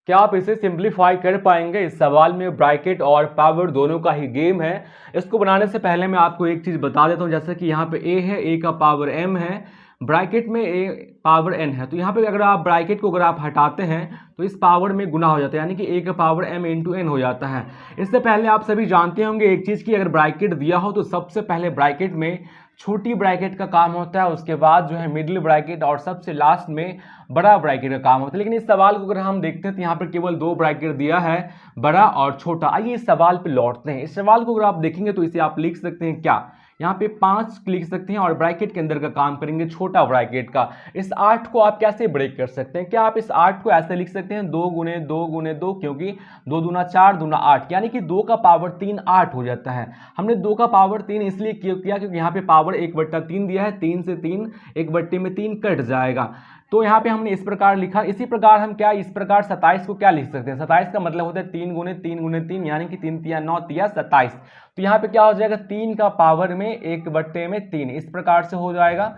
क्या आप इसे सिंप्लीफाई कर पाएंगे? इस सवाल में ब्रैकेट और पावर दोनों का ही गेम है। इसको बनाने से पहले मैं आपको एक चीज़ बता देता हूँ, जैसे कि यहाँ पे a है, a का पावर m है, ब्रैकेट में a पावर n है, तो यहाँ पे अगर आप ब्रैकेट को अगर आप हटाते हैं तो इस पावर में गुना हो जाता है, यानी कि a का पावर m इंटू n हो जाता है। इससे पहले आप सभी जानते होंगे एक चीज़ की, अगर ब्रैकेट दिया हो तो सबसे पहले ब्रैकेट में छोटी ब्रैकेट का काम होता है, उसके बाद जो है मिडिल ब्रैकेट और सबसे लास्ट में बड़ा ब्रैकेट का काम होता है। लेकिन इस सवाल को अगर हम देखते हैं तो यहाँ पर केवल दो ब्रैकेट दिया है, बड़ा और छोटा। आइए इस सवाल पे लौटते हैं। इस सवाल को अगर आप देखेंगे तो इसे आप लिख सकते हैं क्या, यहाँ पे 5 लिख सकते हैं और ब्रैकेट के अंदर का काम करेंगे छोटा ब्रैकेट का। इस 8 को आप कैसे ब्रेक कर सकते हैं? क्या आप इस 8 को ऐसे लिख सकते हैं 2 गुने 2 गुने 2, क्योंकि 2 दूना 4 दूना 8, यानी कि 2 का पावर 3 8 हो जाता है। हमने 2 का पावर 3 इसलिए किया क्योंकि यहाँ पे पावर 1/3 दिया है, 3 से 3 1/3 कट जाएगा, तो यहाँ पे हमने इस प्रकार लिखा। इसी प्रकार हम क्या इस प्रकार 27 को क्या लिख सकते हैं? 27 का मतलब होता है 3 गुने 3 गुने 3, यानी कि 3 तिया 9 तिया 27। तो यहाँ पे क्या हो जाएगा 3 का पावर में 1/3, इस प्रकार से हो जाएगा।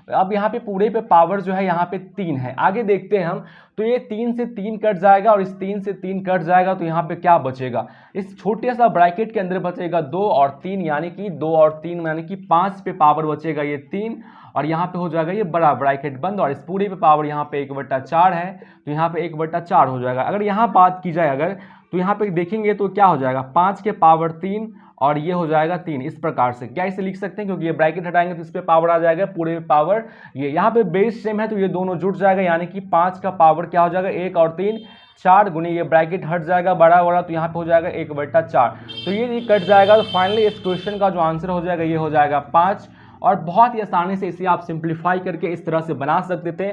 अब यहाँ पे पूरे पे पावर जो है यहाँ पे 3 है। आगे देखते हैं हम, तो ये 3 से 3 कट जाएगा और इस 3 से 3 कट जाएगा, तो यहाँ पे क्या बचेगा? इस छोटे सा ब्रैकेट के अंदर बचेगा 2 और 3, यानी कि 2 और 3 यानी कि 5 पे पावर बचेगा ये 3, और यहाँ पे हो जाएगा ये बड़ा ब्रैकेट बंद, और इस पूरे पे पावर यहाँ पे 1/4 है, तो यहाँ पे 1/4 हो जाएगा। अगर यहाँ बात की जाए अगर, तो यहाँ पे देखेंगे तो क्या हो जाएगा 5 के पावर 3 और ये हो जाएगा 3। इस प्रकार से क्या इसे लिख सकते हैं, क्योंकि ये ब्रैकेट हटाएंगे तो इस पे पावर आ जाएगा, पूरे पावर ये यहाँ पे बेस सेम है तो ये दोनों जुड़ जाएगा, यानी कि 5 का पावर क्या हो जाएगा 1 और 3 4 गुने ये ब्रैकेट हट जाएगा बड़ा वाला, तो यहाँ पे हो जाएगा 1/4, तो ये कट जाएगा। तो फाइनली इस क्वेश्चन का जो आंसर हो जाएगा ये हो जाएगा 5। और बहुत ही आसानी से इसे आप सिंप्लीफाई करके इस तरह से बना सकते थे।